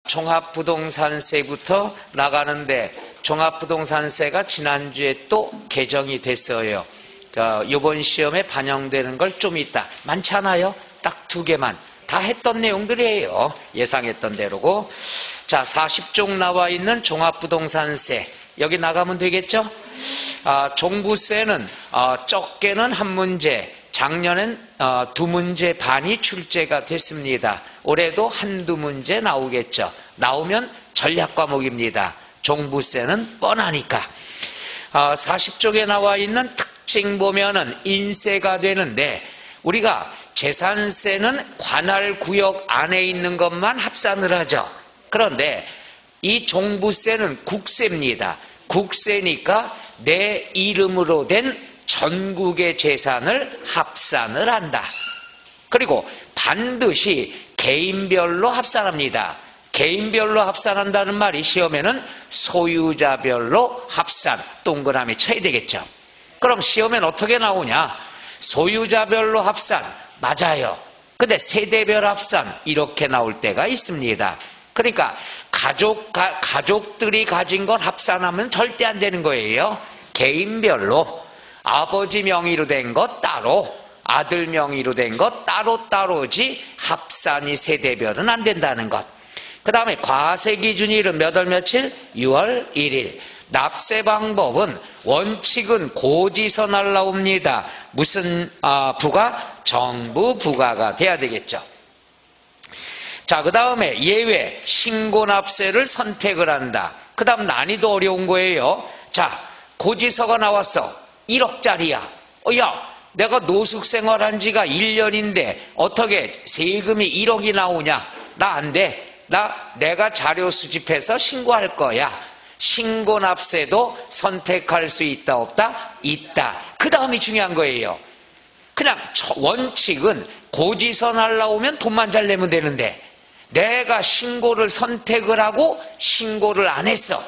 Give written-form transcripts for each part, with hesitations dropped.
종합부동산세부터 나가는데 종합부동산세가 지난주에 또 개정이 됐어요. 이번 시험에 반영되는 걸 좀 있다. 많잖아요. 딱 2개만. 다 했던 내용들이에요. 예상했던 대로고. 자, 40쪽 나와 있는 종합부동산세. 여기 나가면 되겠죠? 종부세는 적게는 1문제, 작년엔 2문제 반이 출제가 됐습니다. 올해도 1-2문제 나오겠죠. 나오면 전략 과목입니다. 종부세는 뻔하니까. 40쪽에 나와 있는 특징 보면은 인세가 되는데, 우리가 재산세는 관할 구역 안에 있는 것만 합산을 하죠. 그런데 이 종부세는 국세입니다. 국세니까 내 이름으로 된 전국의 재산을 합산을 한다. 그리고 반드시 개인별로 합산합니다. 개인별로 합산한다는 말이 시험에는 소유자별로 합산, 동그라미 쳐야 되겠죠. 그럼 시험엔 어떻게 나오냐? 소유자별로 합산, 맞아요. 근데 세대별 합산, 이렇게 나올 때가 있습니다. 그러니까 가족들이 가진 걸 합산하면 절대 안 되는 거예요. 개인별로. 아버지 명의로 된 것 따로, 아들 명의로 된 것 따로지 합산이 세대별은 안 된다는 것. 그 다음에 과세 기준일은 몇 월 며칠? 6월 1일. 납세 방법은 원칙은 고지서 날라옵니다. 무슨 부가? 정부 부가가 돼야 되겠죠. 자, 그 다음에 예외 신고납세를 선택을 한다. 그 다음 난이도 어려운 거예요. 자, 고지서가 나왔어. 1억짜리야. 야, 내가 노숙생활한 지가 1년인데 어떻게 세금이 1억이 나오냐? 나 안 돼. 내가 자료 수집해서 신고할 거야. 신고납세도 선택할 수 있다 없다? 있다. 그 다음이 중요한 거예요. 그냥 원칙은 고지서 날라오면 돈만 잘 내면 되는데, 내가 신고를 선택을 하고 신고를 안 했어.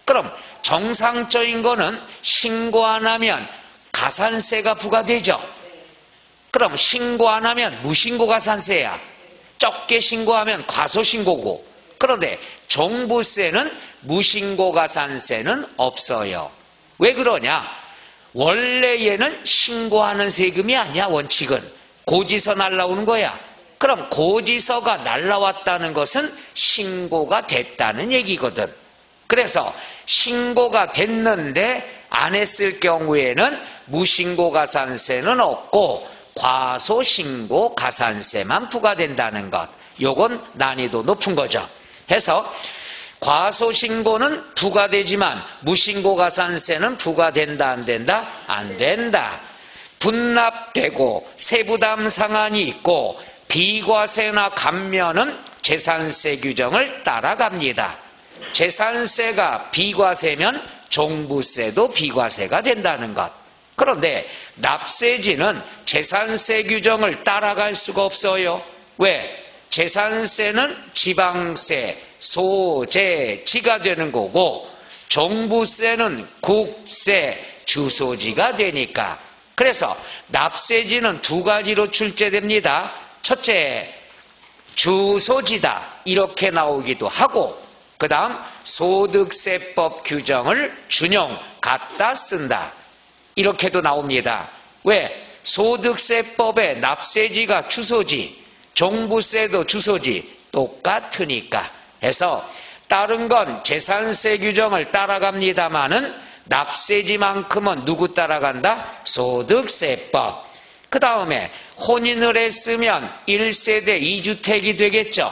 그럼 정상적인 거는 신고 안 하면 가산세가 부과되죠. 그럼 신고 안 하면 무신고 가산세야. 적게 신고하면 과소신고고. 그런데 종부세는 무신고 가산세는 없어요. 왜 그러냐? 원래 얘는 신고하는 세금이 아니야. 원칙은 고지서 날라오는 거야. 그럼 고지서가 날라왔다는 것은 신고가 됐다는 얘기거든. 그래서 신고가 됐는데 안 했을 경우에는 무신고 가산세는 없고 과소신고 가산세만 부과된다는 것. 요건 난이도 높은 거죠. 해서 과소신고는 부과되지만 무신고 가산세는 부과된다 안 된다? 안 된다. 분납되고 세부담 상한이 있고 비과세나 감면은 재산세 규정을 따라갑니다. 재산세가 비과세면 종부세도 비과세가 된다는 것. 그런데 납세지는 재산세 규정을 따라갈 수가 없어요. 왜? 재산세는 지방세, 소재지가 되는 거고 종부세는 국세, 주소지가 되니까. 그래서 납세지는 2가지로 출제됩니다. 첫째, 주소지다 이렇게 나오기도 하고, 그 다음 소득세법 규정을 준용, 갖다 쓴다 이렇게도 나옵니다. 왜? 소득세법의 납세지가 주소지, 종부세도 주소지 똑같으니까. 해서 다른 건 재산세 규정을 따라갑니다마는 납세지만큼은 누구 따라간다? 소득세법. 그 다음에 혼인을 했으면 1세대 2주택이 되겠죠.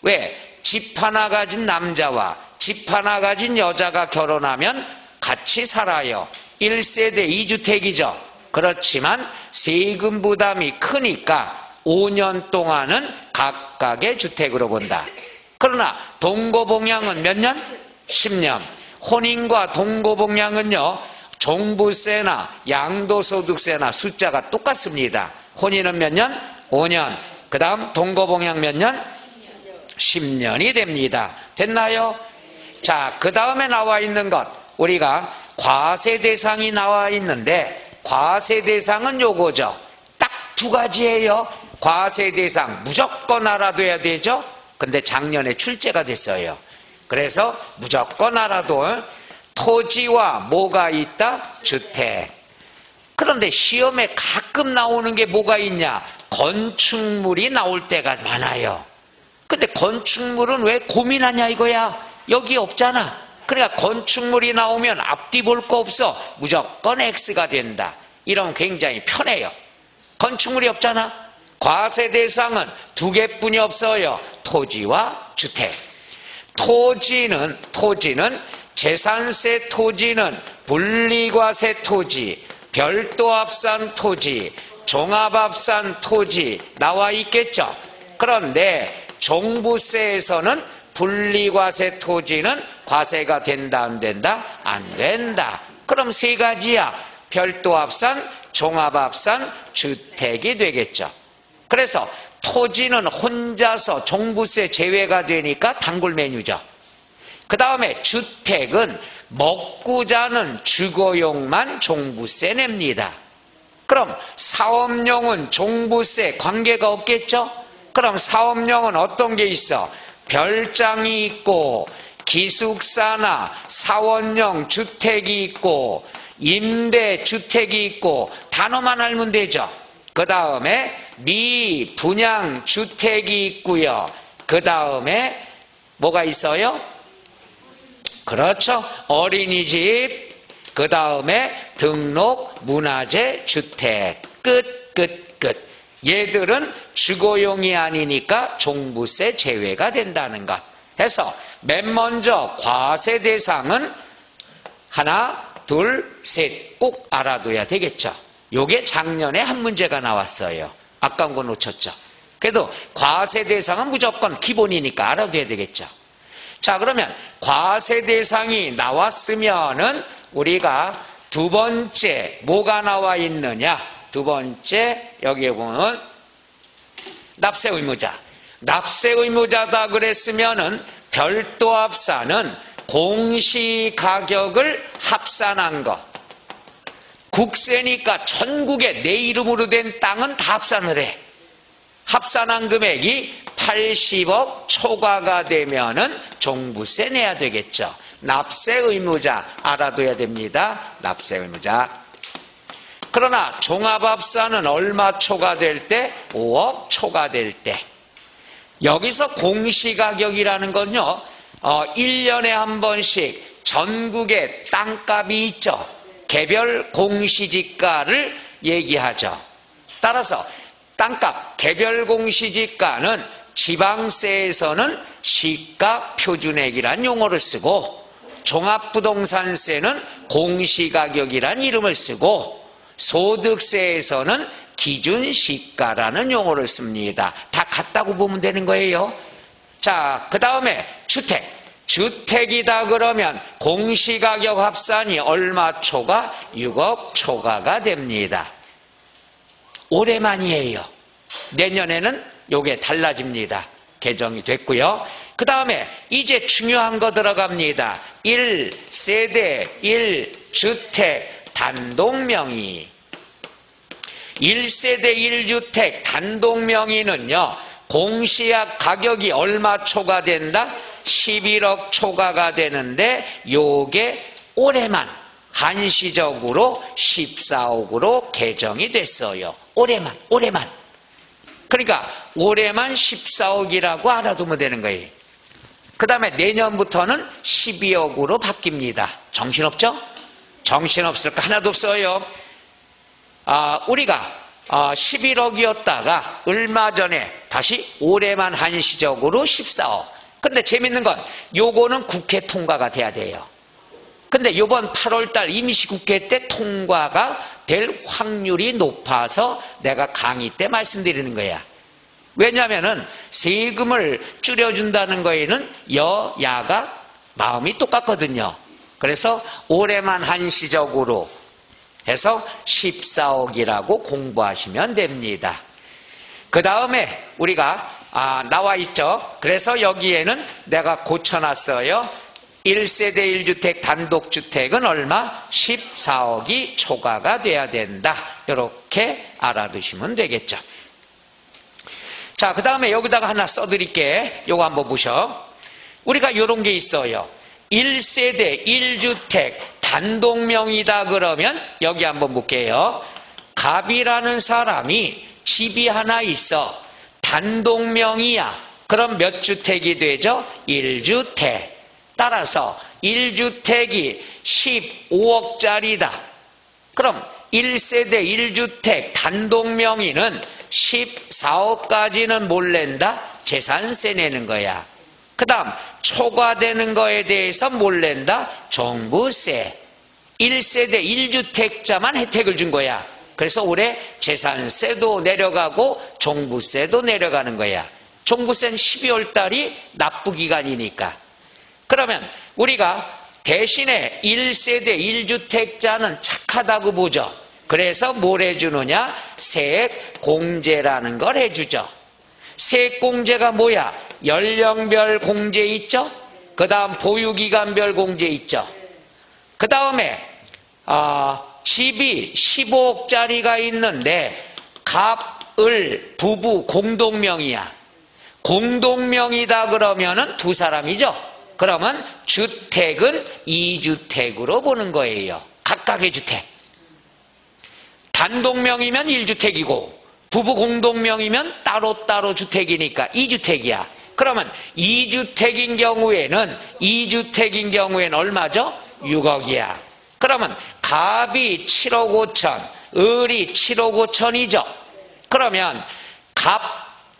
왜? 집 하나 가진 남자와 집 하나 가진 여자가 결혼하면 같이 살아요. 1세대 2주택이죠. 그렇지만 세금 부담이 크니까 5년 동안은 각각의 주택으로 본다. 그러나 동거봉양은 몇 년? 10년. 혼인과 동거봉양은요, 종부세나 양도소득세나 숫자가 똑같습니다. 혼인은 몇 년? 5년. 그 다음 동거봉양 몇 년? 10년이 됩니다. 됐나요? 자, 그 다음에 나와 있는 것, 우리가 과세 대상이 나와 있는데 과세 대상은 요거죠. 딱 2가지예요. 과세 대상 무조건 알아둬야 되죠. 근데 작년에 출제가 됐어요. 그래서 무조건 알아둬. 토지와 뭐가 있다? 주택. 그런데 시험에 가끔 나오는 게 뭐가 있냐? 건축물이 나올 때가 많아요. 근데 건축물은 왜 고민하냐 이거야? 여기 없잖아. 그러니까 건축물이 나오면 앞뒤 볼 거 없어. 무조건 X가 된다. 이러면 굉장히 편해요. 건축물이 없잖아. 과세 대상은 두 개뿐이 없어요. 토지와 주택. 토지는 재산세 토지는 분리과세 토지, 별도합산 토지, 종합합산 토지 나와 있겠죠. 그런데 종부세에서는 분리과세 토지는 과세가 된다 안 된다? 안 된다. 그럼 세 가지야. 별도합산, 종합합산, 주택이 되겠죠. 그래서 토지는 혼자서 종부세 제외가 되니까 단골 메뉴죠. 그 다음에 주택은 먹고 자는 주거용만 종부세 냅니다. 그럼 사업용은 종부세 관계가 없겠죠? 그럼 사업용은 어떤 게 있어? 별장이 있고 기숙사나 사원용 주택이 있고 임대주택이 있고 단어만 알면 되죠. 그 다음에 미분양 주택이 있고요. 그 다음에 뭐가 있어요? 그렇죠. 어린이집, 그 다음에 등록 문화재 주택. 끝. 얘들은 주거용이 아니니까 종부세 제외가 된다는 것. 해서 맨 먼저 과세 대상은 하나, 둘, 셋 꼭 알아둬야 되겠죠. 요게 작년에 한 문제가 나왔어요. 아까운 거 놓쳤죠. 그래도 과세 대상은 무조건 기본이니까 알아둬야 되겠죠. 자, 그러면 과세 대상이 나왔으면은 우리가 두 번째 뭐가 나와 있느냐? 두 번째 여기에 보면 납세 의무자. 납세 의무자다 그랬으면은 별도합산은 공시가격을 합산한 거. 국세니까 전국에 내 이름으로 된 땅은 다 합산을 해. 합산한 금액이 80억 초과가 되면은 종부세 내야 되겠죠. 납세 의무자 알아둬야 됩니다. 납세 의무자. 그러나 종합합산은 얼마 초과될 때? 5억 초과될 때. 여기서 공시가격이라는 건요, 1년에 한 번씩 전국에 땅값이 있죠. 개별 공시지가를 얘기하죠. 따라서 땅값 개별 공시지가는 지방세에서는 시가 표준액이란 용어를 쓰고 종합부동산세는 공시가격이란 이름을 쓰고 소득세에서는 기준시가라는 용어를 씁니다. 다 같다고 보면 되는 거예요. 자, 그 다음에 주택. 주택이다 그러면 공시가격 합산이 얼마 초과? 6억 초과가 됩니다. 올해만이에요. 내년에는 요게 달라집니다. 개정이 됐고요. 그 다음에 이제 중요한 거 들어갑니다. 1세대 1주택 단독명의. 1세대 1주택 단독명의는요, 공시약 가격이 얼마 초과된다? 11억 초과가 되는데 요게 올해만 한시적으로 14억으로 개정이 됐어요. 올해만. 그러니까 올해만 14억이라고 알아두면 되는 거예요. 그 다음에 내년부터는 12억으로 바뀝니다. 정신없죠? 정신없을 거 하나도 없어요. 우리가 11억이었다가 얼마 전에 다시 올해만 한시적으로 14억. 근데 재밌는 건 요거는 국회 통과가 돼야 돼요. 근데 요번 8월달 임시국회 때 통과가 될 확률이 높아서 내가 강의 때 말씀드리는 거야. 왜냐하면은 세금을 줄여준다는 거에는 여야가 마음이 똑같거든요. 그래서 올해만 한시적으로 해서 14억이라고 공부하시면 됩니다. 그 다음에 우리가 나와 있죠. 그래서 여기에는 내가 고쳐놨어요. 1세대 1주택 단독주택은 얼마? 14억이 초과가 돼야 된다. 이렇게 알아두시면 되겠죠. 자, 그 다음에 여기다가 하나 써드릴게. 요거 한번 보셔. 우리가 요런 게 있어요. 1세대 1주택 단독명이다 그러면 여기 한번 볼게요. 갑이라는 사람이 집이 하나 있어. 단독명이야. 그럼 몇 주택이 되죠? 1주택. 따라서 1주택이 15억짜리다. 그럼 1세대 1주택 단독명의는 14억까지는 뭘 낸다? 재산세 내는 거야. 그 다음 초과되는 거에 대해서 뭘 낸다? 종부세. 1세대 1주택자만 혜택을 준 거야. 그래서 올해 재산세도 내려가고 종부세도 내려가는 거야. 종부세는 12월 달이 납부기간이니까. 그러면 우리가 대신에 1세대 1주택자는 착하다고 보죠. 그래서 뭘 해주느냐? 세액공제라는 걸 해주죠. 세액공제가 뭐야? 연령별 공제 있죠? 그 다음 보유기간별 공제 있죠? 그 다음에 집이 15억짜리가 있는데 갑을 부부 공동명의야. 공동명의다 그러면은 두 사람이죠? 그러면 주택은 2주택으로 보는 거예요. 각각의 주택. 단독명이면 1주택이고 부부 공동명이면 따로따로 주택이니까 2주택이야. 그러면 2주택인 경우에는 얼마죠? 6억이야. 그러면 갑이 7억 5천, 을이 7억 5천이죠. 그러면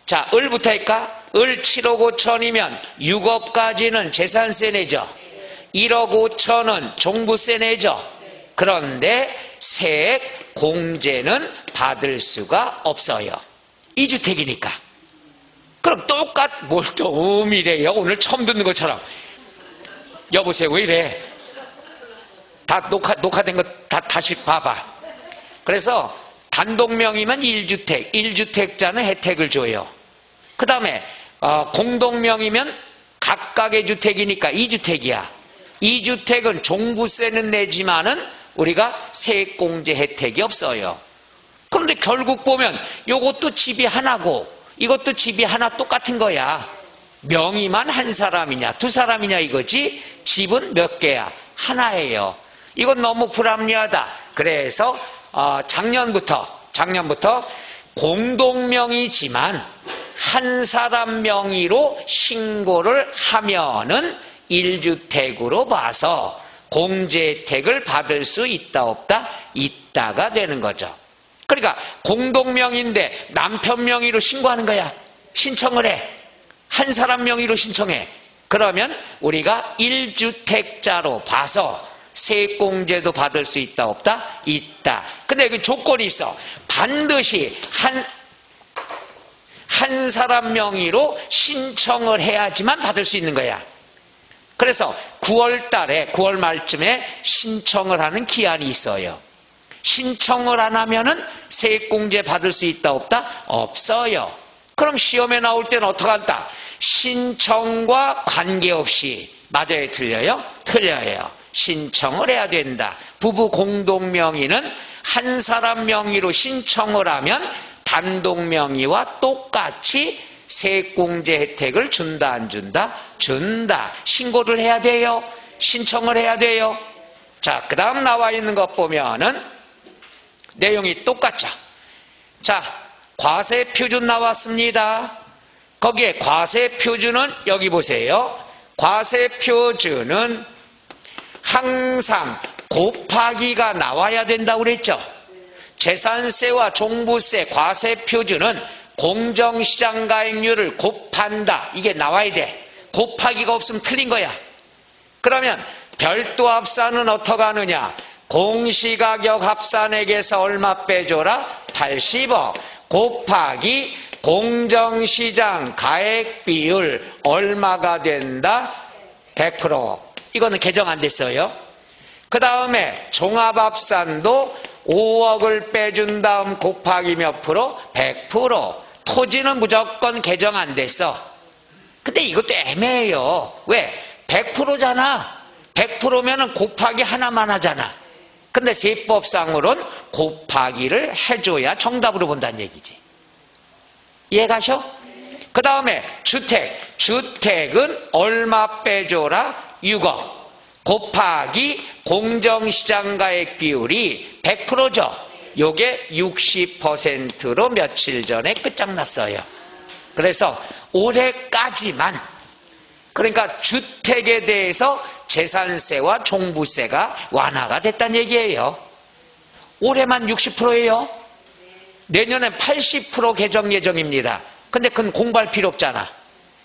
자, 을부터 할까? 을 7억 5천이면 6억까지는 재산세 내죠. 1억 5천은 종부세 내죠. 그런데 세액 공제는 받을 수가 없어요. 2주택이니까. 그럼 뭘 또 이래요? 오늘 처음 듣는 것처럼. 여보세요, 왜 이래? 다 녹화된 거 다시 봐봐. 그래서 단독명이면 1주택, 1주택자는 혜택을 줘요. 그 다음에 공동명이면 각각의 주택이니까 2주택이야. 2주택은 종부세는 내지만은 우리가 세액공제 혜택이 없어요. 그런데 결국 보면 이것도 집이 하나고 이것도 집이 하나 똑같은 거야. 명의만 한 사람이냐 두 사람이냐 이거지 집은 몇 개야? 하나예요. 이건 너무 불합리하다. 그래서 작년부터 공동명의지만 한 사람 명의로 신고를 하면은 1주택으로 봐서 공제 혜택을 받을 수 있다 없다? 있다가 되는 거죠. 그러니까 공동명의인데 남편 명의로 신고하는 거야. 신청을 해. 한 사람 명의로 신청해. 그러면 우리가 1주택자로 봐서 세액공제도 받을 수 있다 없다? 있다. 근데 여기 조건이 있어. 반드시 한 사람 명의로 신청을 해야지만 받을 수 있는 거야. 그래서 9월 말쯤에 신청을 하는 기한이 있어요. 신청을 안 하면은 세액공제 받을 수 있다 없다? 없어요. 그럼 시험에 나올 때는 어떡한다? 신청과 관계없이 맞아요, 틀려요? 틀려요. 신청을 해야 된다. 부부 공동명의는 한 사람 명의로 신청을 하면 단독 명의와 똑같이 세액공제 혜택을 준다 안 준다? 준다. 신고를 해야 돼요. 신청을 해야 돼요. 자, 그 다음 나와 있는 것 보면은 내용이 똑같죠. 자, 과세표준 나왔습니다. 거기에 과세표준은 여기 보세요. 과세표준은 항상 곱하기가 나와야 된다고 그랬죠. 재산세와 종부세 과세표준은 공정시장 가액률을 곱한다. 이게 나와야 돼. 곱하기가 없으면 틀린 거야. 그러면 별도 합산은 어떻게 하느냐? 공시가격 합산액에서 얼마 빼줘라? 80억 곱하기 공정시장 가액 비율 얼마가 된다? 100%. 이거는 개정 안 됐어요. 그 다음에 종합합산도 5억을 빼준 다음 곱하기 몇 프로? 100%. 토지는 무조건 개정 안 됐어. 근데 이것도 애매해요. 왜? 100%잖아. 100%면은 곱하기 하나만 하잖아. 근데 세법상으로는 곱하기를 해줘야 정답으로 본다는 얘기지. 이해가셔? 그 다음에 주택은 얼마 빼줘라? 6억 곱하기 공정시장가액 비율이 100%죠. 요게 60%로 며칠 전에 끝장났어요. 그래서 올해까지만, 그러니까 주택에 대해서 재산세와 종부세가 완화가 됐다는 얘기예요. 올해만 60%예요. 내년엔 80% 개정 예정입니다. 근데 그건 공부할 필요 없잖아.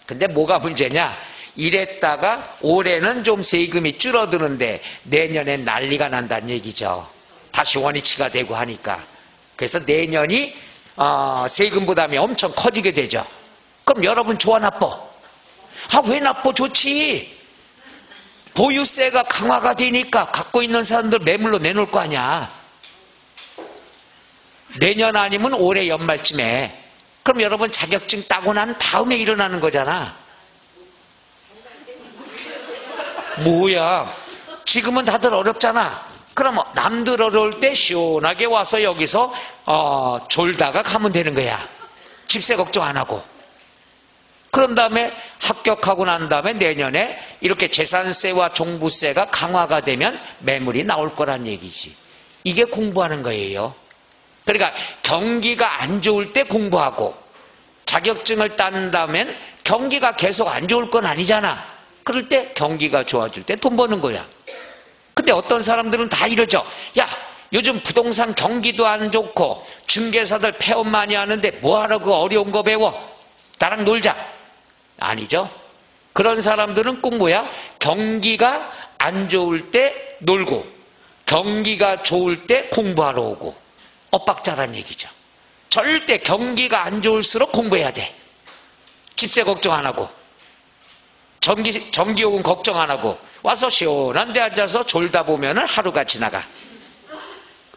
근데 뭐가 문제냐? 이랬다가 올해는 좀 세금이 줄어드는데 내년엔 난리가 난다는 얘기죠. 다시 원위치가 되고 하니까. 그래서 내년이 세금 부담이 엄청 커지게 되죠. 그럼 여러분 좋아 나빠? 왜 나빠? 좋지. 보유세가 강화가 되니까 갖고 있는 사람들 매물로 내놓을 거 아니야. 내년 아니면 올해 연말쯤에. 그럼 여러분 자격증 따고 난 다음에 일어나는 거잖아. 뭐야, 지금은 다들 어렵잖아. 그럼 남들 어려울 때 시원하게 와서 여기서 졸다가 가면 되는 거야. 집세 걱정 안 하고. 그런 다음에 합격하고 난 다음에 내년에 이렇게 재산세와 종부세가 강화가 되면 매물이 나올 거란 얘기지. 이게 공부하는 거예요. 그러니까 경기가 안 좋을 때 공부하고, 자격증을 딴 다음엔 경기가 계속 안 좋을 건 아니잖아. 그럴 때 경기가 좋아질 때 돈 버는 거야. 근데 어떤 사람들은 다 이러죠. 야, 요즘 부동산 경기도 안 좋고 중개사들 폐업 많이 하는데 뭐하러 그 어려운 거 배워? 나랑 놀자. 아니죠. 그런 사람들은 꼭 뭐야? 경기가 안 좋을 때 놀고 경기가 좋을 때 공부하러 오고, 엇박자란 얘기죠. 절대 경기가 안 좋을수록 공부해야 돼. 집세 걱정 안 하고 전기요금 걱정 안 하고 와서 시원한 데 앉아서 졸다 보면 하루가 지나가.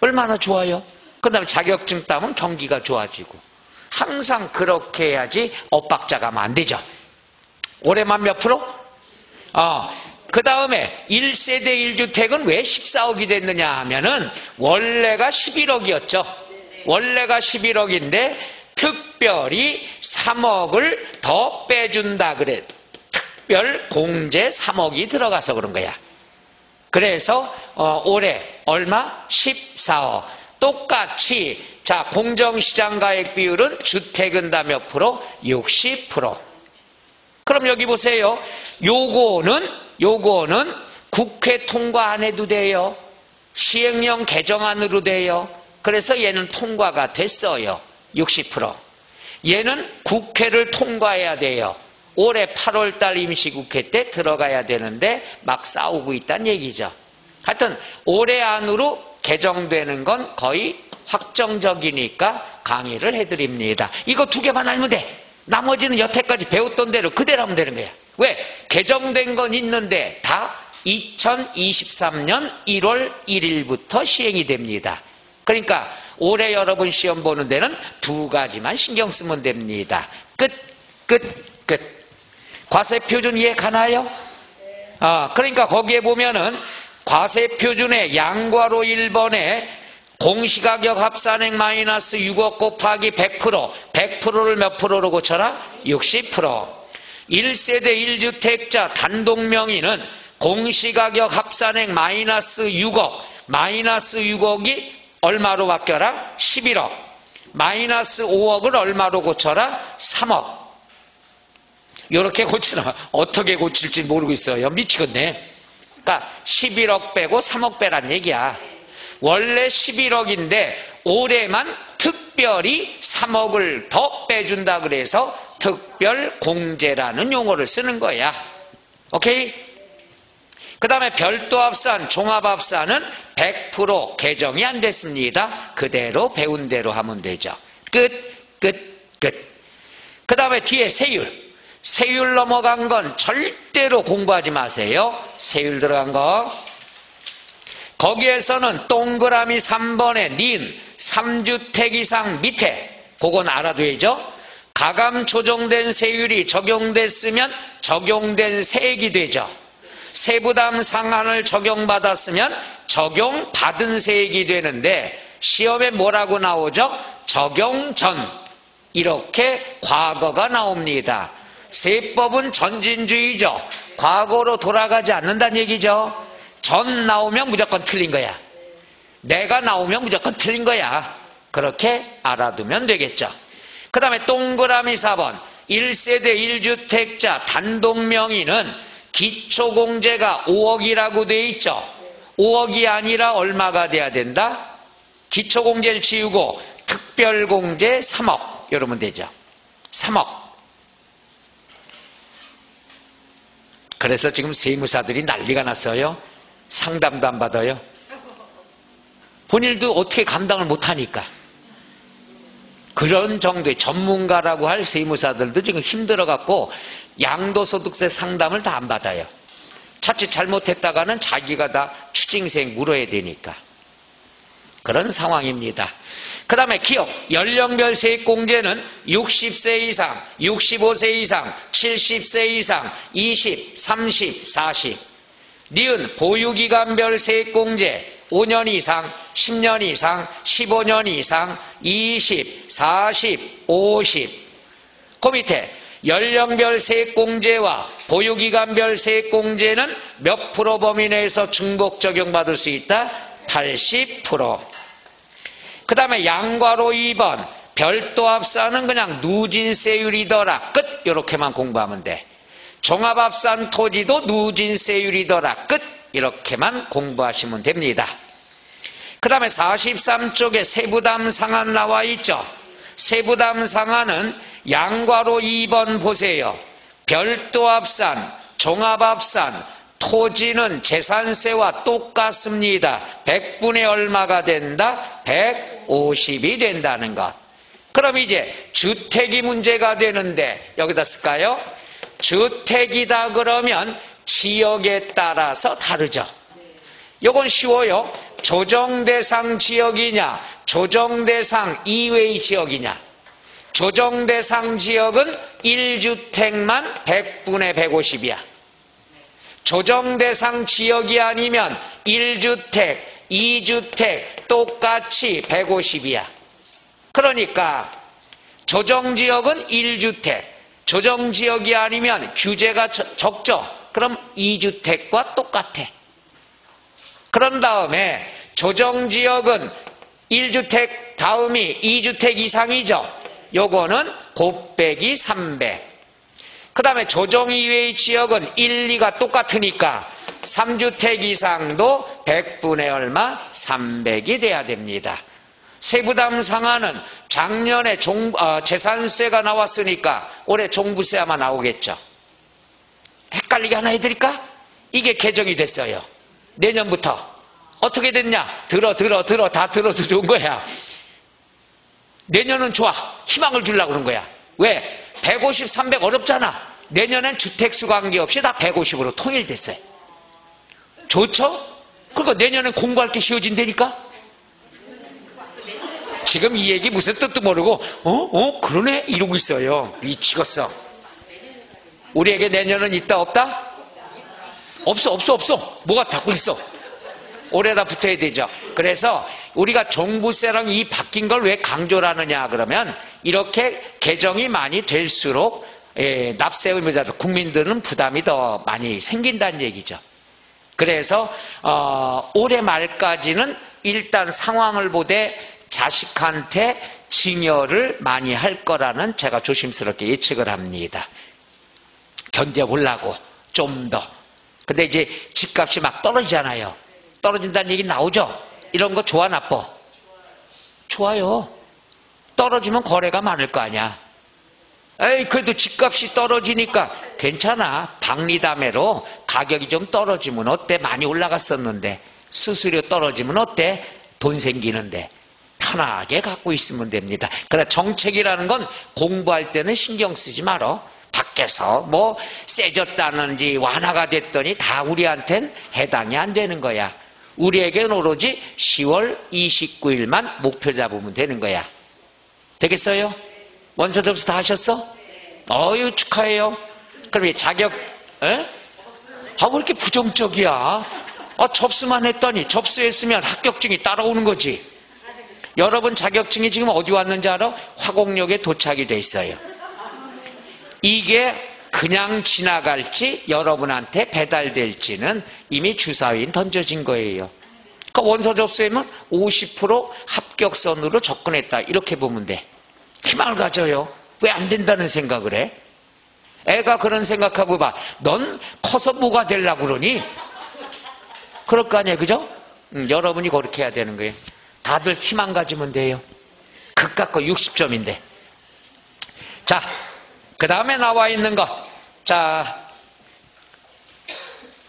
얼마나 좋아요. 그 다음에 자격증 따면 경기가 좋아지고. 항상 그렇게 해야지 엇박자 가면 안 되죠. 올해만 몇 프로? 그 다음에 1세대 1주택은 왜 14억이 됐느냐 하면은 원래가 11억이었죠. 원래가 11억인데 특별히 3억을 더 빼준다 그래. 특별 공제 3억이 들어가서 그런 거야. 그래서 올해 얼마? 14억. 똑같이 자, 공정시장가액 비율은 주택은 다 몇 프로? 60%. 그럼 여기 보세요. 요거는 국회 통과 안 해도 돼요. 시행령 개정안으로 돼요. 그래서 얘는 통과가 됐어요. 60%. 얘는 국회를 통과해야 돼요. 올해 8월달 임시국회 때 들어가야 되는데 막 싸우고 있다는 얘기죠. 하여튼 올해 안으로 개정되는 건 거의 확정적이니까 강의를 해드립니다. 이거 두 개만 알면 돼. 나머지는 여태까지 배웠던 대로 그대로 하면 되는 거야. 왜? 개정된 건 있는데 다 2023년 1월 1일부터 시행이 됩니다. 그러니까 올해 여러분 시험 보는 데는 두 가지만 신경 쓰면 됩니다. 끝. 과세표준 이해 가나요? 그러니까 거기에 보면은 과세표준의 양괄호 1번에 공시가격 합산액 마이너스 6억 곱하기 100%, 100%를 몇 프로로 고쳐라? 60%. 1세대 1주택자 단독명의는 공시가격 합산액 마이너스 6억, 마이너스 6억이 얼마로 바뀌어라? 11억. 마이너스 5억을 얼마로 고쳐라? 3억. 이렇게 고치나 어떻게 고칠지 모르고 있어요. 미치겠네. 그러니까 11억 빼고 3억 빼란 얘기야. 원래 11억인데 올해만 특별히 3억을 더 빼준다 그래서 특별 공제라는 용어를 쓰는 거야. 오케이? 그 다음에 별도 합산, 종합 합산은 100% 개정이 안 됐습니다. 그대로 배운 대로 하면 되죠. 끝. 그 다음에 뒤에 세율. 세율 넘어간 건 절대로 공부하지 마세요. 세율 들어간 거. 거기에서는 동그라미 3번에 닌 3주택 이상 밑에 그건 알아둬야죠. 가감 조정된 세율이 적용됐으면 적용된 세액이 되죠. 세부담 상한을 적용받았으면 적용받은 세액이 되는데 시험에 뭐라고 나오죠? 적용 전. 이렇게 과거가 나옵니다. 세법은 전진주의죠. 과거로 돌아가지 않는다는 얘기죠. 전 나오면 무조건 틀린 거야. 내가 나오면 무조건 틀린 거야. 그렇게 알아두면 되겠죠. 그 다음에 동그라미 4번 1세대 1주택자 단독명의는 기초공제가 5억이라고 돼 있죠. 5억이 아니라 얼마가 돼야 된다? 기초공제를 지우고 특별공제 3억 이러면 되죠. 3억. 그래서 지금 세무사들이 난리가 났어요. 상담도 안 받아요. 본인도 어떻게 감당을 못하니까. 그런 정도의 전문가라고 할 세무사들도 지금 힘들어갖고 양도소득세 상담을 다 안 받아요. 자칫 잘못했다가는 자기가 다 추징세 물어야 되니까. 그런 상황입니다. 그 다음에 기업 연령별 세액공제는 60세 이상, 65세 이상, 70세 이상, 20, 30, 40. 니은 보유기간별 세액공제 5년 이상, 10년 이상, 15년 이상, 20, 40, 50. 그 밑에 연령별 세액공제와 보유기간별 세액공제는 몇 프로 범위 내에서 중복 적용받을 수 있다? 80%. 그 다음에 양괄호 2번 별도합산은 그냥 누진세율이더라 끝. 이렇게만 공부하면 돼. 종합합산 토지도 누진세율이더라 끝. 이렇게만 공부하시면 됩니다. 그 다음에 43쪽에 세부담 상한 나와 있죠. 세부담 상한은 양괄호 2번 보세요. 별도합산, 종합합산, 토지는 재산세와 똑같습니다. 100분의 얼마가 된다? 150이 된다는 것. 그럼 이제 주택이 문제가 되는데 여기다 쓸까요? 주택이다 그러면 지역에 따라서 다르죠. 요건 쉬워요. 조정대상 지역이냐 조정대상 이외의 지역이냐. 조정대상 지역은 1주택만 100분의 150이야. 조정대상 지역이 아니면 1주택, 2주택 똑같이 150이야. 그러니까 조정지역은 1주택, 조정지역이 아니면 규제가 적죠. 그럼 2주택과 똑같아. 그런 다음에 조정지역은 1주택 다음이 2주택 이상이죠. 요거는 곱빼기 300. 그 다음에 조정 이외의 지역은 1, 2가 똑같으니까 3주택 이상도 100분의 얼마? 300이 돼야 됩니다. 세부담 상한은 작년에 재산세가 나왔으니까 올해 종부세 아마 나오겠죠. 헷갈리게 하나 해드릴까? 이게 개정이 됐어요. 내년부터. 어떻게 됐냐? 들어 다 들어도 좋은 거야. 내년은 좋아. 희망을 주려고 그런 거야. 왜? 150, 300 어렵잖아. 내년엔 주택수 관계없이 다 150으로 통일됐어요. 좋죠? 그러니까 내년엔 공부할 게 쉬워진다니까? 지금 이 얘기 무슨 뜻도 모르고 그러네? 이러고 있어요. 미치겠어. 우리에게 내년은 있다 없다? 없어. 뭐가 닫고 있어. 올해다 붙어야 되죠. 그래서 우리가 종부세랑 이 바뀐 걸 왜 강조를 하느냐 그러면 이렇게 개정이 많이 될수록 납세 의무자들 국민들은 부담이 더 많이 생긴다는 얘기죠. 그래서 올해 말까지는 일단 상황을 보되 자식한테 증여를 많이 할 거라는 제가 조심스럽게 예측을 합니다. 견뎌보려고 좀 더. 근데 이제 집값이 막 떨어지잖아요. 떨어진다는 얘기 나오죠? 이런 거 좋아 나빠? 좋아요. 떨어지면 거래가 많을 거 아니야. 에이 그래도 집값이 떨어지니까 괜찮아. 박리담회로 가격이 좀 떨어지면 어때? 많이 올라갔었는데. 수수료 떨어지면 어때? 돈 생기는데. 편하게 갖고 있으면 됩니다. 그러나 정책이라는 건 공부할 때는 신경 쓰지 말어. 밖에서 뭐 세졌다는지 완화가 됐더니 다 우리한텐 해당이 안 되는 거야. 우리에게는 오로지 10월 29일만 목표 잡으면 되는 거야. 되겠어요? 원서 접수 다 하셨어? 어유 축하해요. 그럼 자격 왜 이렇게 부정적이야? 접수만 했더니 접수했으면 합격증이 따라오는 거지. 여러분 자격증이 지금 어디 왔는지 알아? 화곡역에 도착이 돼 있어요. 이게 그냥 지나갈지 여러분한테 배달될지는 이미 주사위는 던져진 거예요. 그러니까 원서 접수하면 50% 합격선으로 접근했다 이렇게 보면 돼. 희망을 가져요. 왜 안 된다는 생각을 해? 애가 그런 생각하고 봐. 넌 커서 뭐가 되려고 그러니? 그럴 거 아니에요, 그죠? 여러분이 그렇게 해야 되는 거예요. 다들 희망 가지면 돼요. 그깟 거 60점인데. 자, 그 다음에 나와 있는 것. 자,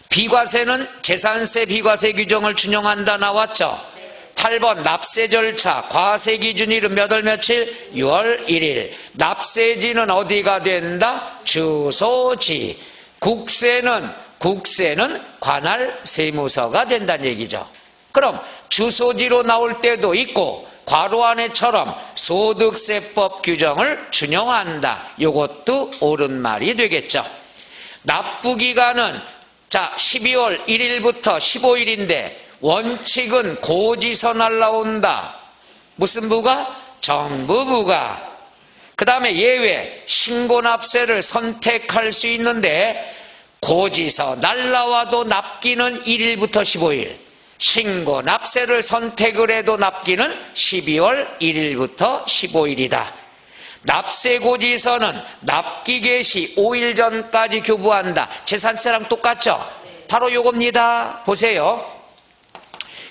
비과세는 재산세 비과세 규정을 준용한다 나왔죠. 8번 납세 절차 과세 기준일은 몇 월 며칠? 6월 1일. 납세지는 어디가 된다? 주소지. 국세는 관할 세무서가 된다는 얘기죠. 그럼 주소지로 나올 때도 있고 괄호 안에처럼 소득세법 규정을 준용한다. 이것도 옳은 말이 되겠죠. 납부기간은 자 12월 1일부터 15일인데 원칙은 고지서 날라온다. 무슨 부가? 정부부가. 그 다음에 예외 신고납세를 선택할 수 있는데 고지서 날라와도 납기는 1일부터 15일, 신고납세를 선택을 해도 납기는 12월 1일부터 15일이다. 납세고지서는 납기 개시 5일 전까지 교부한다. 재산세랑 똑같죠? 바로 요겁니다. 보세요.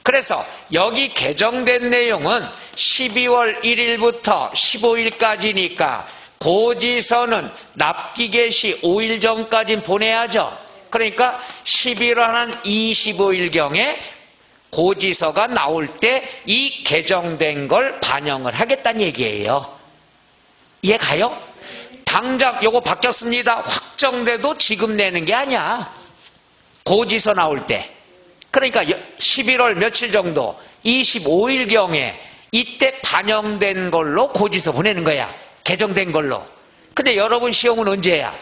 그래서 여기 개정된 내용은 12월 1일부터 15일까지니까 고지서는 납기 개시 5일 전까지 보내야죠. 그러니까 11월 한 25일경에 고지서가 나올 때 이 개정된 걸 반영을 하겠다는 얘기예요. 이해 가요? 당장 요거 바뀌었습니다. 확정돼도 지금 내는 게 아니야. 고지서 나올 때. 그러니까 11월 며칠 정도 25일경에 이때 반영된 걸로 고지서 보내는 거야. 개정된 걸로. 근데 여러분 시험은 언제야?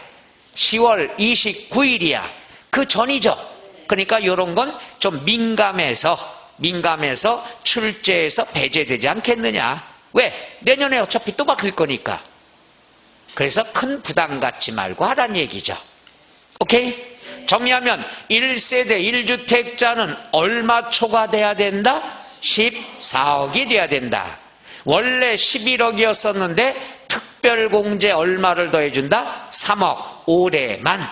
10월 29일이야. 그 전이죠. 그러니까 이런 건 좀 민감해서 출제해서 배제되지 않겠느냐. 왜? 내년에 어차피 또 바뀔 거니까. 그래서 큰 부담 갖지 말고 하라는 얘기죠. 오케이? 정리하면 1세대 1주택자는 얼마 초과돼야 된다? 14억이 돼야 된다. 원래 11억이었었는데 특별공제 얼마를 더해준다? 3억. 올해만.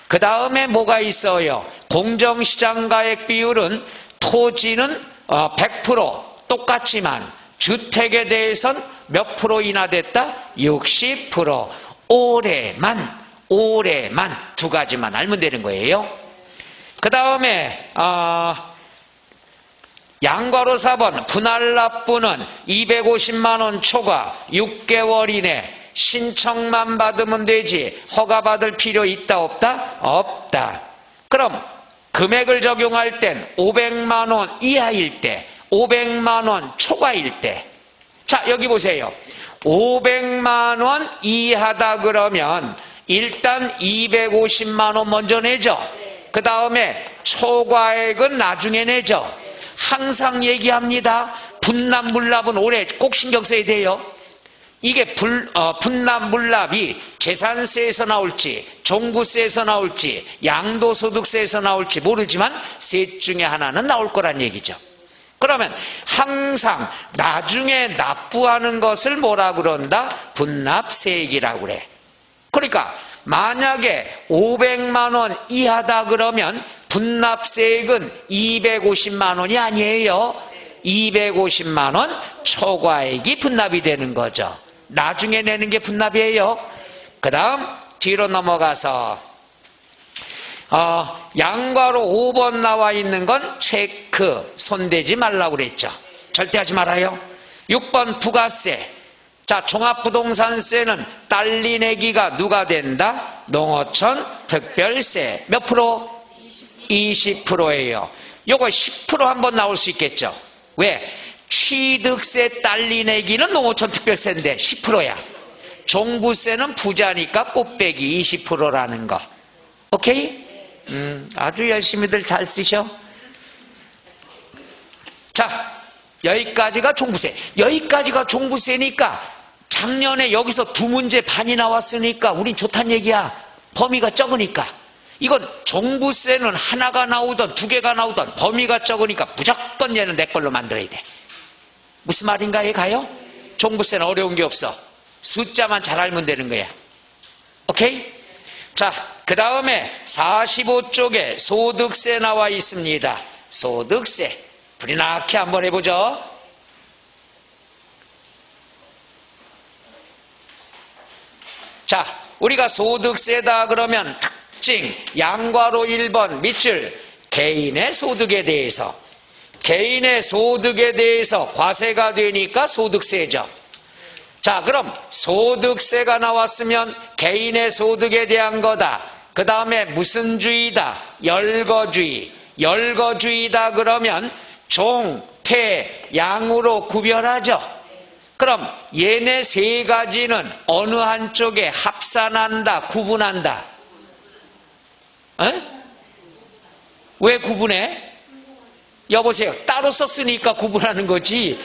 그 다음에 뭐가 있어요? 공정시장가액 비율은 토지는 100% 똑같지만 주택에 대해선 몇 프로 인하됐다? 60%. 올해만 두 가지만 알면 되는 거예요. 그 다음에 양괄호 4번 분할 납부는 250만 원 초과 6개월 이내 신청만 받으면 되지 허가받을 필요 있다 없다? 없다. 그럼 금액을 적용할 땐 500만 원 이하일 때 500만 원 초과일 때. 자 여기 보세요. 500만 원 이하다 그러면 일단 250만 원 먼저 내죠. 그 다음에 초과액은 나중에 내죠. 항상 얘기합니다. 분납물납은 올해 꼭 신경 써야 돼요. 이게 분납물납이 재산세에서 나올지 종부세에서 나올지 양도소득세에서 나올지 모르지만 셋 중에 하나는 나올 거란 얘기죠. 그러면 항상 나중에 납부하는 것을 뭐라 그런다? 분납세액이라고 그래. 그러니까 만약에 500만 원 이하다 그러면 분납세액은 250만 원이 아니에요. 250만 원 초과액이 분납이 되는 거죠. 나중에 내는 게 분납이에요. 그 다음 뒤로 넘어가서 양괄호 5번 나와 있는 건 체크 손대지 말라고 그랬죠. 절대 하지 말아요. 6번 부가세. 자 종합부동산세는 딸리 내기가 누가 된다? 농어촌 특별세. 몇 프로? 20%예요. 요거 10% 한번 나올 수 있겠죠. 왜? 취득세 딸리 내기는 농어촌 특별세인데 10%야. 종부세는 부자니까 꽃배기 20%라는 거. 오케이? 아주 열심히들 잘 쓰셔. 자, 여기까지가 종부세. 여기까지가 종부세니까 작년에 여기서 2문제 반이 나왔으니까 우린 좋단 얘기야. 범위가 적으니까. 이건 종부세는 하나가 나오든 2개가 나오든 범위가 적으니까 무조건 얘는 내 걸로 만들어야 돼. 무슨 말인가에 가요? 종부세는 어려운 게 없어. 숫자만 잘 알면 되는 거야. 오케이? 자, 그 다음에 45쪽에 소득세 나와 있습니다. 소득세. 불이 나게 한번 해보죠. 자, 우리가 소득세다 그러면 특징, 양괄호 1번 밑줄, 개인의 소득에 대해서. 개인의 소득에 대해서 과세가 되니까 소득세죠. 자, 그럼 소득세가 나왔으면 개인의 소득에 대한 거다. 그 다음에 무슨 주의다? 열거주의. 열거주의다 그러면 종, 폐, 양으로 구별하죠. 그럼 얘네 3가지는 어느 한쪽에 합산한다, 구분한다? 에? 왜 구분해? 여보세요. 따로 썼으니까 구분하는 거지.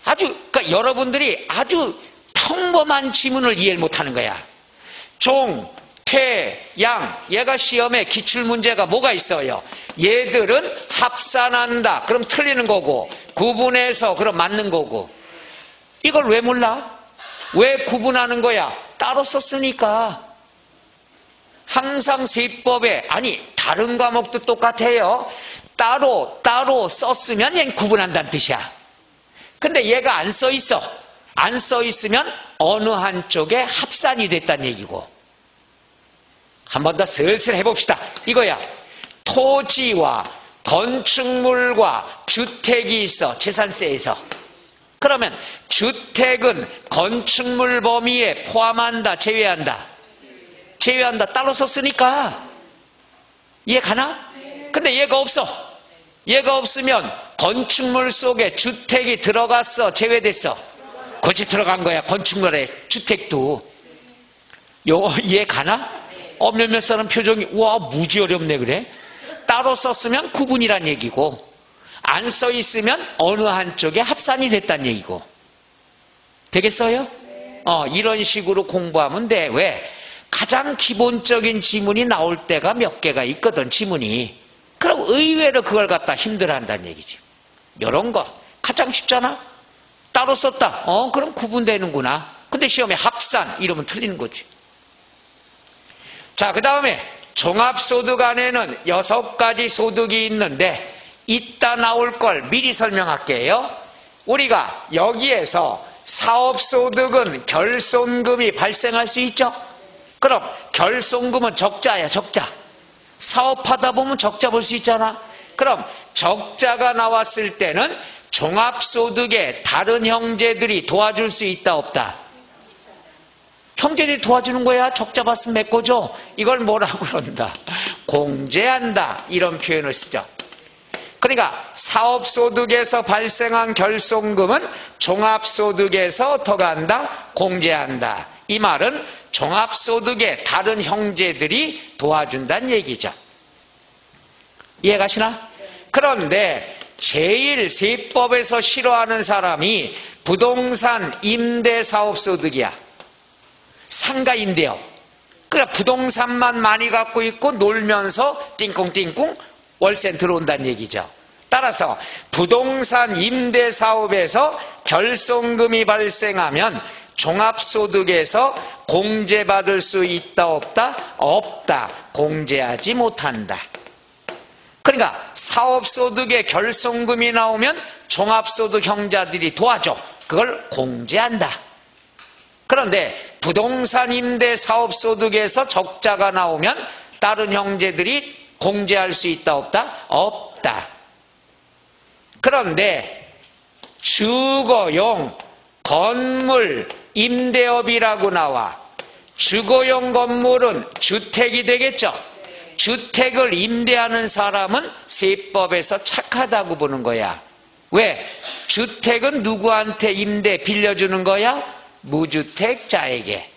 그러니까 여러분들이 아주 평범한 지문을 이해를 못하는 거야. 종, 폐, 양. 얘가 시험에 기출문제가 뭐가 있어요? 얘들은 합산한다. 그럼 틀리는 거고, 구분해서 그럼 맞는 거고. 이걸 왜 몰라? 왜 구분하는 거야? 따로 썼으니까. 항상 세법에, 아니 다른 과목도 똑같아요. 따로 썼으면 얘는 구분한다는 뜻이야. 근데 얘가 안 써 있어. 안 써 있으면 어느 한쪽에 합산이 됐다는 얘기고. 한 번 더 슬슬 해봅시다. 이거야. 토지와 건축물과 주택이 있어. 재산세에서. 그러면 주택은 건축물 범위에 포함한다, 제외한다? 제외한다. 따로 썼으니까. 이해 가나? 근데 얘가 없어. 얘가 없으면 건축물 속에 주택이 들어갔어, 제외됐어? 그렇지, 들어간 거야. 건축물에 주택도. 이해 가나? 몇몇 사람 표정이 와 무지 어렵네 그래. 따로 썼으면 구분이란 얘기고, 안 써 있으면 어느 한쪽에 합산이 됐다는 얘기고. 되겠어요? 이런 식으로 공부하면 돼. 왜? 가장 기본적인 지문이 나올 때가 몇 개가 있거든, 지문이. 그럼 의외로 그걸 갖다 힘들어한다는 얘기지. 이런 거 가장 쉽잖아. 따로 썼다. 그럼 구분되는구나. 근데 시험에 합산 이러면 틀리는 거지. 자, 그 다음에 종합소득 안에는 6가지 소득이 있는데 이따 나올 걸 미리 설명할게요. 우리가 여기에서 사업소득은 결손금이 발생할 수 있죠. 그럼 결손금은 적자야, 적자. 사업하다 보면 적자 볼 수 있잖아. 그럼 적자가 나왔을 때는 종합소득에 다른 형제들이 도와줄 수 있다, 없다? 형제들이 도와주는 거야. 적자 봤으면 메꿔줘. 이걸 뭐라고 그런다? 공제한다. 이런 표현을 쓰죠. 그러니까 사업소득에서 발생한 결손금은 종합소득에서 더 간다, 공제한다. 이 말은 종합소득에 다른 형제들이 도와준다는 얘기죠. 이해가시나? 그런데 제일 세법에서 싫어하는 사람이 부동산 임대사업소득이야. 상가임대요. 그러니까 부동산만 많이 갖고 있고 놀면서 띵꿍띵꿍 월세 들어온다는 얘기죠. 따라서 부동산 임대사업에서 결손금이 발생하면 종합소득에서 공제받을 수 있다, 없다? 없다. 공제하지 못한다. 그러니까 사업소득에 결손금이 나오면 종합소득 형제들이 도와줘. 그걸 공제한다. 그런데 부동산 임대 사업소득에서 적자가 나오면 다른 형제들이 공제할 수 있다, 없다? 없다. 그런데 주거용 건물 임대업이라고 나와. 주거용 건물은 주택이 되겠죠. 주택을 임대하는 사람은 세법에서 착하다고 보는 거야. 왜? 주택은 누구한테 임대 빌려주는 거야? 무주택자에게.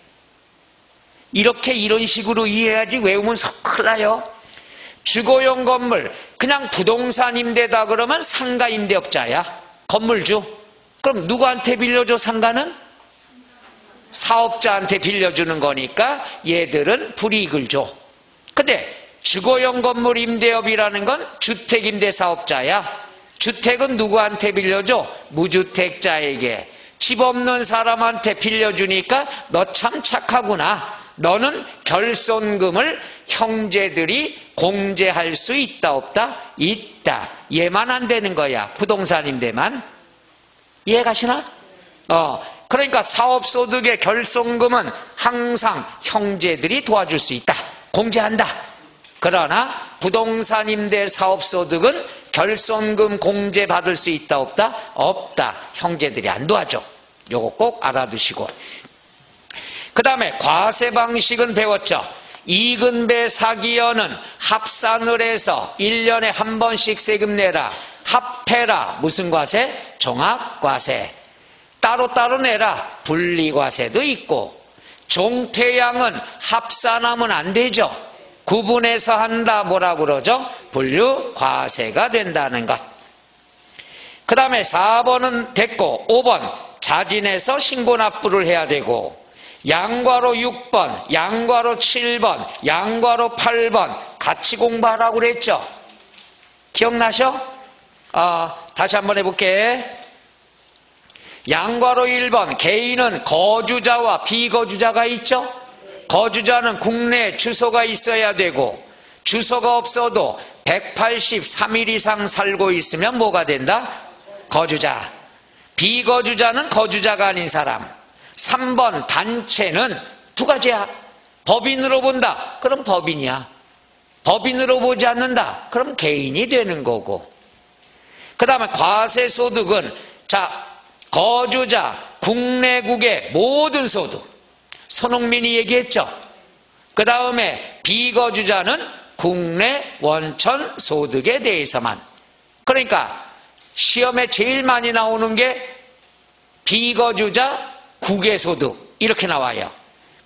이렇게 이런 식으로 이해해야지. 외우면 큰일 나요. 주거용 건물, 그냥 부동산 임대다 그러면 상가 임대업자야. 건물주. 그럼 누구한테 빌려줘 상가는? 사업자한테 빌려주는 거니까 얘들은 불이익을 줘. 근데 주거용 건물 임대업이라는 건 주택임대사업자야. 주택은 누구한테 빌려줘? 무주택자에게. 집 없는 사람한테 빌려주니까 너 참 착하구나. 너는 결손금을 형제들이 공제할 수 있다 없다? 있다. 얘만 안 되는 거야. 부동산 임대만. 이해가시나? 그러니까 사업소득의 결손금은 항상 형제들이 도와줄 수 있다. 공제한다. 그러나 부동산 임대 사업소득은 결손금 공제 받을 수 있다 없다? 없다. 형제들이 안 도와줘. 요거 꼭 알아두시고. 그 다음에 과세 방식은 배웠죠. 이근배 사기연은 합산을 해서 1년에 한 번씩 세금 내라. 합해라. 무슨 과세? 종합과세. 따로따로 내라. 분리과세도 있고. 종퇴양은 합산하면 안 되죠. 구분해서 한다. 뭐라 그러죠? 분류과세가 된다는 것. 그 다음에 4번은 됐고 5번 자진해서 신고납부를 해야 되고, 양괄호 6번, 양괄호 7번, 양괄호 8번 같이 공부하라고 그랬죠. 기억나셔? 다시 한번 해볼게. 양괄호 1번, 개인은 거주자와 비거주자가 있죠. 거주자는 국내에 주소가 있어야 되고, 주소가 없어도 183일 이상 살고 있으면 뭐가 된다? 거주자. 비거주자는 거주자가 아닌 사람. 3번 단체는 두 가지야. 법인으로 본다. 그럼 법인이야. 법인으로 보지 않는다. 그럼 개인이 되는 거고. 그 다음에 과세소득은 거주자, 국내국의 모든 소득. 손흥민이 얘기했죠. 그 다음에 비거주자는 국내 원천 소득에 대해서만. 그러니까 시험에 제일 많이 나오는 게 비거주자 국외 소득 이렇게 나와요.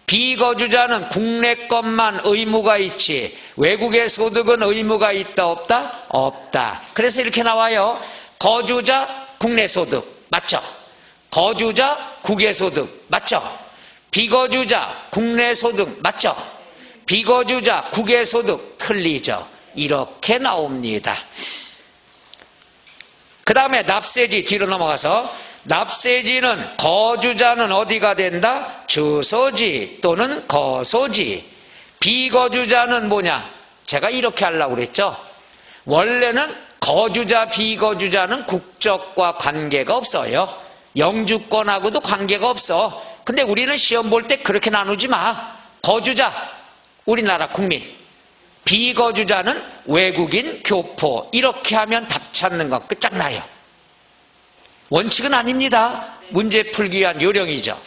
비거주자는 국내 것만 의무가 있지 외국의 소득은 의무가 있다 없다? 없다. 그래서 이렇게 나와요. 거주자 국내 소득 맞죠? 거주자 국외 소득 맞죠? 비거주자 국내 소득 맞죠? 비거주자 국외 소득 틀리죠. 이렇게 나옵니다. 그 다음에 납세지 뒤로 넘어가서, 납세지는 거주자는 어디가 된다? 주소지 또는 거소지. 비거주자는 뭐냐? 제가 이렇게 하려고 그랬죠. 원래는 거주자 비거주자는 국적과 관계가 없어요. 영주권하고도 관계가 없어. 근데 우리는 시험 볼 때 그렇게 나누지 마. 거주자 우리나라 국민, 비거주자는 외국인 교포. 이렇게 하면 답 찾는 거 끝장나요. 원칙은 아닙니다. 문제 풀기 위한 요령이죠.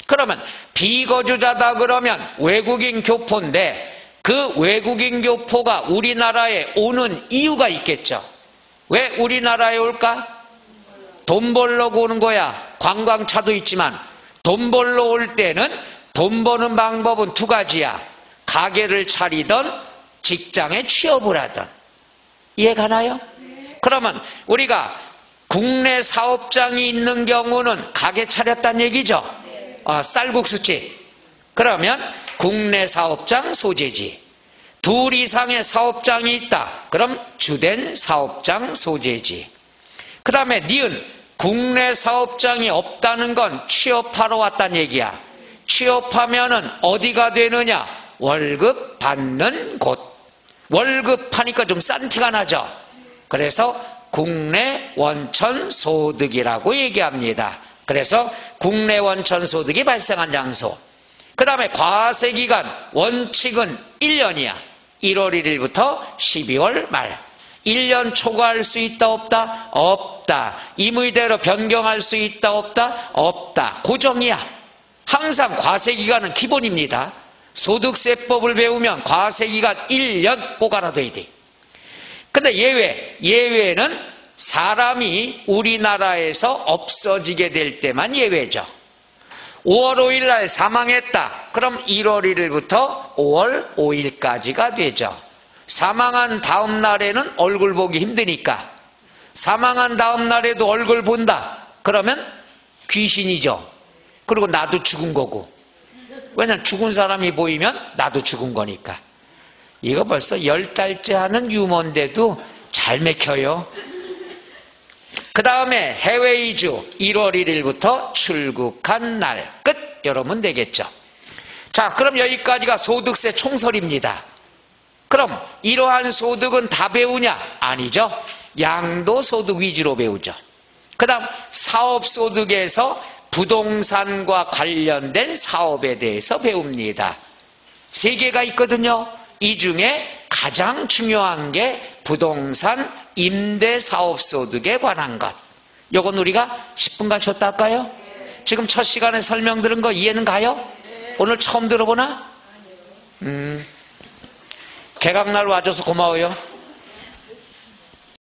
그러면 비거주자다 그러면 외국인 교포인데 그 외국인 교포가 우리나라에 오는 이유가 있겠죠. 왜 우리나라에 올까? 돈 벌려고 오는 거야. 관광차도 있지만 돈 벌러 올 때는 돈 버는 방법은 두 가지야. 가게를 차리던 직장에 취업을 하던. 이해가나요? 그러면 우리가 국내 사업장이 있는 경우는 가게 차렸다는 얘기죠. 쌀국수집. 그러면 국내 사업장 소재지. 둘 이상의 사업장이 있다. 그럼 주된 사업장 소재지. 그 다음에 니은 국내 사업장이 없다는 건 취업하러 왔다는 얘기야. 취업하면은 어디가 되느냐? 월급 받는 곳. 월급 하니까 좀 싼 티가 나죠. 그래서 국내 원천 소득이라고 얘기합니다. 그래서 국내 원천 소득이 발생한 장소. 그 다음에 과세기간 원칙은 1년이야. 1월 1일부터 12월 말. 1년 초과할 수 있다 없다? 없다. 임의대로 변경할 수 있다 없다? 없다. 고정이야. 항상 과세기간은 기본입니다. 소득세법을 배우면 과세기간 1년 꼭 알아둬야 돼. 근데 예외는 사람이 우리나라에서 없어지게 될 때만 예외죠. 5월 5일 날 사망했다. 그럼 1월 1일부터 5월 5일까지가 되죠. 사망한 다음 날에는 얼굴 보기 힘드니까 사망한 다음 날에도 얼굴 본다. 그러면 귀신이죠. 그리고 나도 죽은 거고. 왜냐면 죽은 사람이 보이면 나도 죽은 거니까. 이거 벌써 10달째 하는 유머인데도 잘 맥혀요. 그 다음에 해외 이주 1월 1일부터 출국한 날 끝. 이러면 되겠죠. 자, 그럼 여기까지가 소득세 총설입니다. 그럼 이러한 소득은 다 배우냐? 아니죠. 양도소득 위주로 배우죠. 그 다음 사업소득에서 부동산과 관련된 사업에 대해서 배웁니다. 3개가 있거든요. 이 중에 가장 중요한 게 부동산 임대사업소득에 관한 것. 요건 우리가 10분간 쉬었다 할까요? 지금 첫 시간에 설명 들은 거 이해는 가요? 오늘 처음 들어보나? 개강날 와줘서 고마워요.